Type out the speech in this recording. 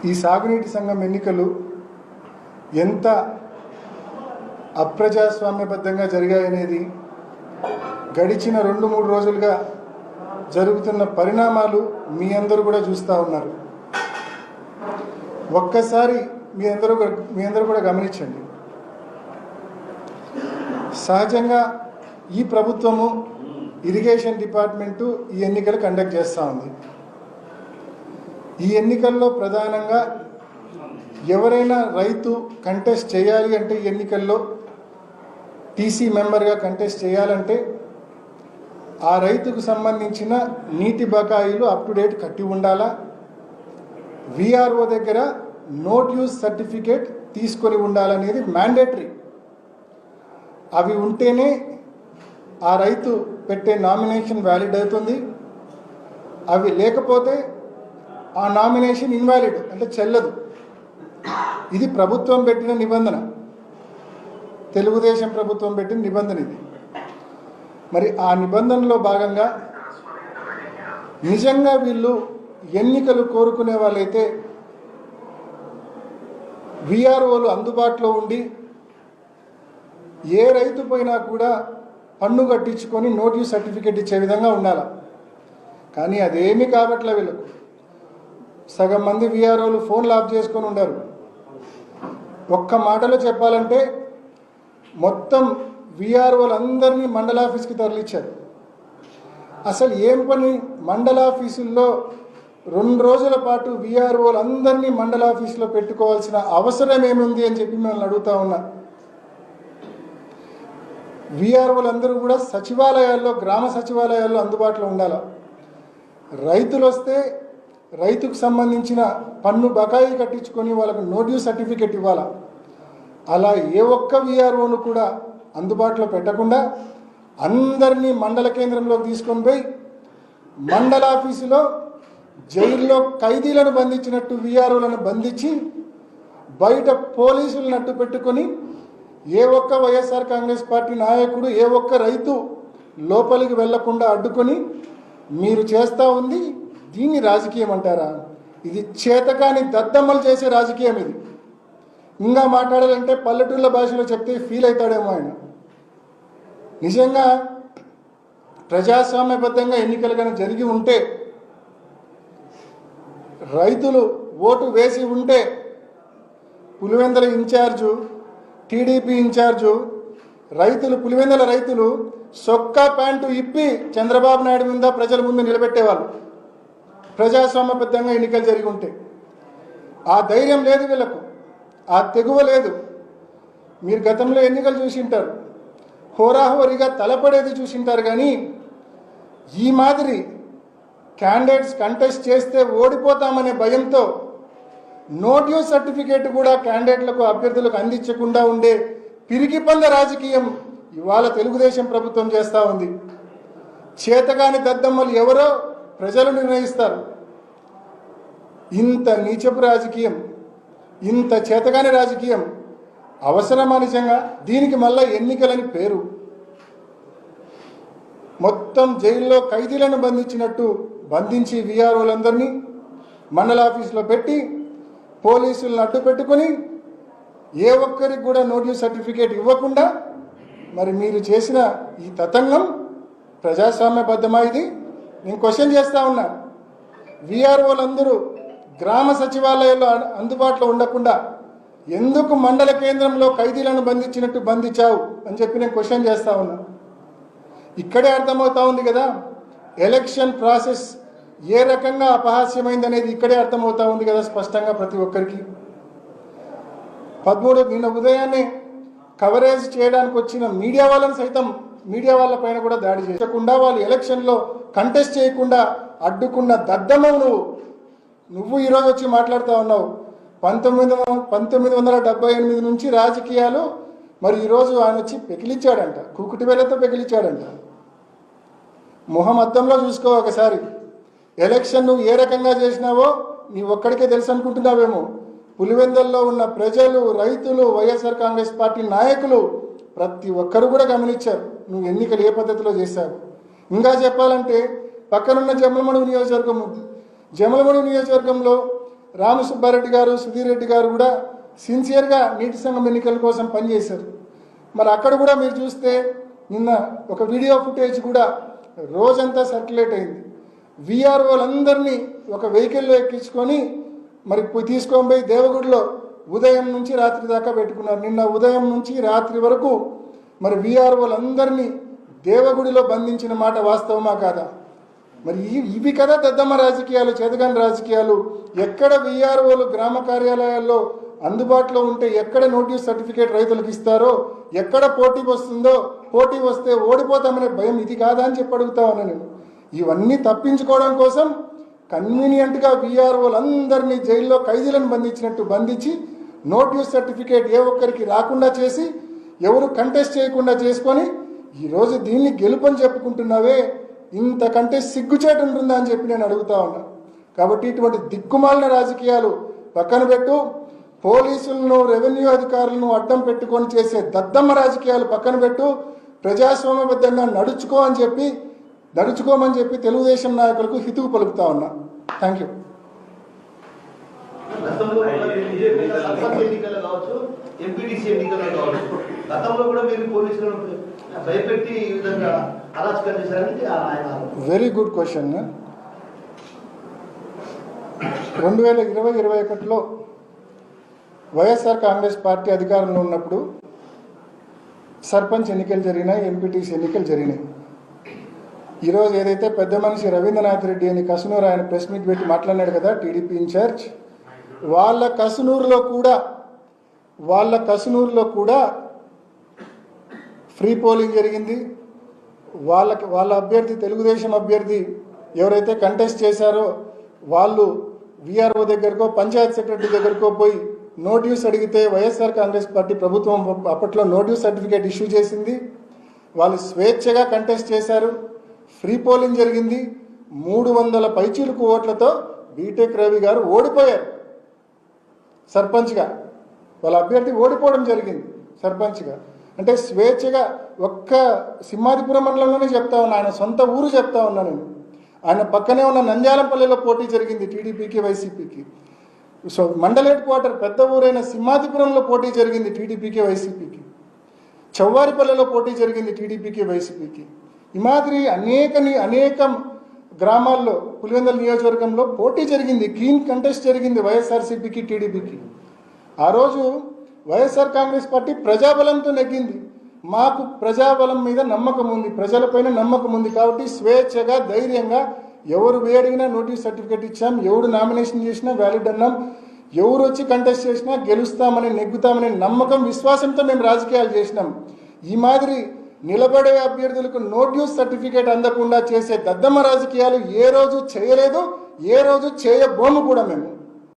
ఈ సాగునీటి సంఘం ఎన్నికలు ఎంత అప్రజాస్వామ్యబద్ధంగా జరిగాయనేది గడిచిన 2-3 రోజులుగా జరుగుతున్న పరిణామాలు మీ అందరూ కూడా చూస్తూ ఉన్నారు. ఒక్కసారి మీ అందరూ కూడా గమనించండి. సహజంగా ఈ ప్రభుత్వము ఇరిగేషన్ డిపార్ట్మెంటు ఈ ఎన్నికలు కండక్ట్ చేస్తూ ఉంది. ఈ ఎన్నికల్లో ప్రధానంగా ఎవరైనా రైతు కంటెస్ట్ చేయాలి అంటే ఈ ఎన్నికల్లో టీసీ మెంబర్గా కంటెస్ట్ చేయాలంటే ఆ రైతుకు సంబంధించిన నీటి బకాయిలు అప్ టు డేట్ కట్టి ఉండాలా, విఆర్ఓ దగ్గర నోట్ యూజ్ సర్టిఫికేట్ తీసుకొని ఉండాలనేది మ్యాండేటరీ. అవి ఉంటేనే ఆ రైతు పెట్టే నామినేషన్ వ్యాలిడ్ అవుతుంది. అవి లేకపోతే ఆ నామినేషన్ ఇన్వాలిడ్ అంటే చెల్లదు. ఇది ప్రభుత్వం పెట్టిన నిబంధన, తెలుగుదేశం ప్రభుత్వం పెట్టిన నిబంధన ఇది. మరి ఆ నిబంధనలో భాగంగా నిజంగా వీళ్ళు ఎన్నికలు కోరుకునే వాళ్ళైతే విఆర్ఓలు అందుబాటులో ఉండి ఏ రైతు పోయినా కూడా పన్ను కట్టించుకొని నోటీస్ సర్టిఫికేట్ ఇచ్చే విధంగా ఉండాలి. కానీ అదేమీ కాబట్లే వీళ్ళకు. సగం మంది విఆర్ఓలు ఫోన్లు ఆఫ్ చేసుకొని ఉండారు. ఒక్క మాటలో చెప్పాలంటే మొత్తం విఆర్ఓలందరినీ మండల ఆఫీస్కి తరలించారు. అసలు ఏం పని మండల ఆఫీసుల్లో 2 రోజుల పాటు విఆర్ఓలందరినీ మండల ఆఫీసులో పెట్టుకోవాల్సిన అవసరం ఏముంది అని చెప్పి మిమ్మల్ని అడుగుతా ఉన్నా. విఆర్ఓలందరూ కూడా సచివాలయాల్లో, గ్రామ సచివాలయాల్లో అందుబాటులో ఉండాలి. రైతులు వస్తే రైతుకు సంబంధించిన పన్ను బకాయి కట్టించుకొని వాళ్ళకు నోటీస్ సర్టిఫికేట్ ఇవ్వాలా. అలా ఏ ఒక్క విఆర్ఓను కూడా అందుబాటులో పెట్టకుండా అందరినీ మండల కేంద్రంలోకి తీసుకొని పోయి మండల ఆఫీసులో జైల్లో ఖైదీలను బంధించినట్టు విఆర్ఓలను బంధించి బయట పోలీసులను అడ్డు పెట్టుకొని ఏ ఒక్క వైఎస్ఆర్ కాంగ్రెస్ పార్టీ నాయకుడు, ఏ ఒక్క రైతు లోపలికి వెళ్లకుండా అడ్డుకొని మీరు చేస్తూ ఉంది. దీన్ని రాజకీయం అంటారా? ఇది చేతకాని దద్దమ్మలు చేసే రాజకీయం. ఇది ఇంకా మాట్లాడాలంటే పల్లెటూళ్ళ భాషలో చెప్తే ఫీల్ అవుతాడేమో ఆయన. నిజంగా ప్రజాస్వామ్యబద్ధంగా ఎన్నికలు కానీ జరిగి ఉంటే, రైతులు ఓటు వేసి ఉంటే పులివెందుల ఇన్ఛార్జు, టీడీపీ ఇన్ఛార్జు రైతులు, పులివెందుల రైతులు సొక్కా ప్యాంటు ఇప్పి చంద్రబాబు నాయుడు మీద ప్రజల ముందు నిలబెట్టేవాళ్ళు. ప్రజాస్వామ్యబద్ధంగా ఎన్నికలు జరిగి ఉంటే ఆ ధైర్యం లేదు వీళ్ళకు, ఆ తెగువ లేదు. మీరు గతంలో ఎన్నికలు చూసింటారు, హోరాహోరీగా తలపడేది చూసింటారు. కానీ ఈ మాదిరి క్యాండిడేట్స్ కంటెస్ట్ చేస్తే ఓడిపోతామనే భయంతో నోటీస్ సర్టిఫికేట్ కూడా క్యాండిడేట్లకు, అభ్యర్థులకు అందించకుండా ఉండే పిరికి పంద రాజకీయం ఇవాళ తెలుగుదేశం ప్రభుత్వం చేస్తూ ఉంది. చేతగాని దద్దమ్మలు ఎవరో ప్రజలు నిర్ణయిస్తారు. ఇంత నీచపు రాజకీయం, ఇంత చేతగాని రాజకీయం అవసరమా నిజంగా? దీనికి మళ్ళా ఎన్నికలని పేరు. మొత్తం జైల్లో ఖైదీలను బంధించినట్టు బంధించి విఆర్ఓలందరినీ మండల ఆఫీసులో పెట్టి పోలీసులను అడ్డు పెట్టుకొని ఏ ఒక్కరికి కూడా నోటీస్ సర్టిఫికేట్ ఇవ్వకుండా మరి మీరు చేసిన ఈ తతంగం ప్రజాస్వామ్యబద్ధమా? ఇది నేను క్వశ్చన్ చేస్తూ ఉన్నా. విఆర్ఓలందరూ గ్రామ సచివాలయాల్లో అందుబాటులో ఉండకుండా ఎందుకు మండల కేంద్రంలో ఖైదీలను బంధించినట్టు బంధించావు అని చెప్పి నేను క్వశ్చన్ చేస్తూ ఉన్నా. ఇక్కడే అర్థమవుతా ఉంది కదా ఎలక్షన్ ప్రాసెస్ ఏ రకంగా అపహాస్యమైంది అనేది ఇక్కడే అర్థమవుతా ఉంది కదా స్పష్టంగా ప్రతి ఒక్కరికి. 13 నిన్న ఉదయాన్నే కవరేజ్ చేయడానికి వచ్చిన మీడియా వాళ్ళని సైతం, మీడియా వాళ్ళ పైన కూడా దాడి చేయకుండా వాళ్ళు ఎలక్షన్లో కంటెస్ట్ చేయకుండా అడ్డుకున్న దద్దమ్మవు నువ్వు ఈరోజు వచ్చి మాట్లాడుతూ ఉన్నావు. 1978 నుంచి రాజకీయాలు, మరి ఈరోజు ఆయన వచ్చి పెకిలిచ్చాడంట, కుకుటి వేలతో పెకిలిచ్చాడంట. మొహం అద్దంలో చూసుకో ఒకసారి. ఎలక్షన్ నువ్వు ఏ రకంగా చేసినావో నీ ఒక్కడికే తెలుసు అనుకుంటున్నావేమో. పులివెందుల్లో ఉన్న ప్రజలు, రైతులు, వైఎస్ఆర్ కాంగ్రెస్ పార్టీ నాయకులు ప్రతి ఒక్కరు కూడా గమనించారు నువ్వు ఎన్నికలు ఏ పద్ధతిలో చేశావు. ఇంకా చెప్పాలంటే పక్కనున్న జమలమడుగు నియోజకవర్గం ఉంది. జమలమడుగు నియోజకవర్గంలో రామసుబ్బారెడ్డి గారు, సుధీర్ రెడ్డి గారు కూడా సిన్సియర్గా నీటి సంఘం ఎన్నికల కోసం పనిచేశారు. మరి అక్కడ కూడా మీరు చూస్తే నిన్న ఒక వీడియో ఫుటేజ్ కూడా రోజంతా సర్క్యులేట్ అయింది. వీఆర్ఓలందరినీ ఒక వెహికల్లో ఎక్కించుకొని మరి తీసుకొని పోయి దేవగుడిలో ఉదయం నుంచి రాత్రి దాకా పెట్టుకున్నారు. నిన్న ఉదయం నుంచి రాత్రి వరకు మరి వీఆర్ఓలందరినీ దేవగుడిలో బంధించిన మాట వాస్తవమా కాదా? మరి ఇవి కదా దద్దమ్మ రాజకీయాలు, చేతగాని రాజకీయాలు. ఎక్కడ వీఆర్ఓలు గ్రామ కార్యాలయాల్లో అందుబాటులో ఉంటే ఎక్కడ నోటీస్ సర్టిఫికేట్ రైతులకు ఇస్తారో, ఎక్కడ పోటీ వస్తుందో, పోటీ వస్తే ఓడిపోతామనే భయం ఇది కాదా అని చెప్పి అడుగుతా ఉన్నా నేను. ఇవన్నీ తప్పించుకోవడం కోసం కన్వీనియంట్గా వీఆర్ఓలందరినీ జైల్లో ఖైదీలను బంధించినట్టు బంధించి నోటీస్ సర్టిఫికేట్ ఏ ఒక్కరికి రాకుండా చేసి ఎవరు కంటెస్ట్ చేయకుండా చేసుకొని ఈరోజు దీన్ని గెలుపని చెప్పుకుంటున్నావే, ఇంతకంటే సిగ్గుచేటు ఉంటుందా అని చెప్పి నేను అడుగుతా ఉన్నా. కాబట్టి ఇటువంటి దిక్కుమాలిన రాజకీయాలు పక్కన పెట్టు, పోలీసులను రెవెన్యూ అధికారులను అడ్డం పెట్టుకొని చేసే దద్దమ్మ రాజకీయాలు పక్కన పెట్టు, ప్రజాస్వామ్యబద్ధంగా నడుచుకోమని చెప్పి తెలుగుదేశం నాయకులకు హితువు పలుకుతా ఉన్నా. Thank you. Very good question. 2020-21లో వైఎస్ఆర్ కాంగ్రెస్ పార్టీ అధికారంలో ఉన్నప్పుడు సర్పంచ్ ఎన్నికలు జరిగినాయి, ఎంపీటీసీ ఎన్నికలు జరిగినాయి. ఈరోజు ఏదైతే పెద్ద మనిషి రవీంద్రనాథ్ రెడ్డి అని కసునూరు ఆయన ప్రెస్ మీట్ పెట్టి మాట్లాడినాడు కదా, టీడీపీ ఇన్ఛార్జ్, వాళ్ళ కసునూరులో కూడా ఫ్రీ పోలింగ్ జరిగింది. వాళ్ళ అభ్యర్థి, తెలుగుదేశం అభ్యర్థి ఎవరైతే కంటెస్ట్ చేశారో వాళ్ళు వీఆర్ఓ దగ్గరకో పంచాయత్ సెక్రటరీ దగ్గరకో పోయి నోటీస్ అడిగితే వైఎస్ఆర్ కాంగ్రెస్ పార్టీ ప్రభుత్వం అప్పట్లో నోటీస్ సర్టిఫికేట్ ఇష్యూ చేసింది. వాళ్ళు స్వేచ్ఛగా కంటెస్ట్ చేశారు, ఫ్రీ పోలింగ్ జరిగింది. 300 పైచీలకు ఓట్లతో బీటెక్ రవి గారు ఓడిపోయారు సర్పంచ్గా. వాళ్ళ అభ్యర్థి ఓడిపోవడం జరిగింది సర్పంచ్గా. అంటే స్వేచ్ఛగా ఒక్క సింహాదిపురం మండలంలోనే చెప్తా ఉన్నా, ఆయన సొంత ఊరు చెప్తా ఉన్నా నేను. ఆయన పక్కనే ఉన్న నంద్యాలపల్లిలో పోటీ జరిగింది టీడీపీకి, వైసీపీకి. సో మండల్ హెడ్ క్వార్టర్ పెద్ద ఊరైన సింహాదిపురంలో పోటీ జరిగింది టీడీపీకి, వైసీపీకి. చౌవారిపల్లిలో పోటీ జరిగింది టీడీపీకి, వైసీపీకి. ఈ మాదిరి అనేక గ్రామాల్లో పులివెందుల నియోజకవర్గంలో పోటీ జరిగింది, క్లీన్ కంటెస్ట్ జరిగింది వైఎస్ఆర్సీపీకి, టీడీపీకి. ఆ రోజు వైఎస్ఆర్ కాంగ్రెస్ పార్టీ ప్రజాబలంతో నెగ్గింది. మాకు ప్రజాబలం మీద నమ్మకం ఉంది, ప్రజలపైన నమ్మకం ఉంది. కాబట్టి స్వేచ్ఛగా, ధైర్యంగా ఎవరు వేడిగినా నోటీస్ సర్టిఫికేట్ ఇచ్చాం, ఎవరు నామినేషన్ చేసినా వ్యాలిడ్ అన్నాం, ఎవరు వచ్చి కంటెస్ట్ చేసినా గెలుస్తామని, నెగ్గుతామనే నమ్మకం, విశ్వాసంతో మేము రాజకీయాలు చేసినాం. ఈ మాదిరి నిలబడే అభ్యర్థులకు నోటీస్ సర్టిఫికేట్ అందకుండా చేసే దద్దమ్మ రాజకీయాలు ఏ రోజు చేయలేదు, ఏ రోజు చేయబోము కూడా మేము.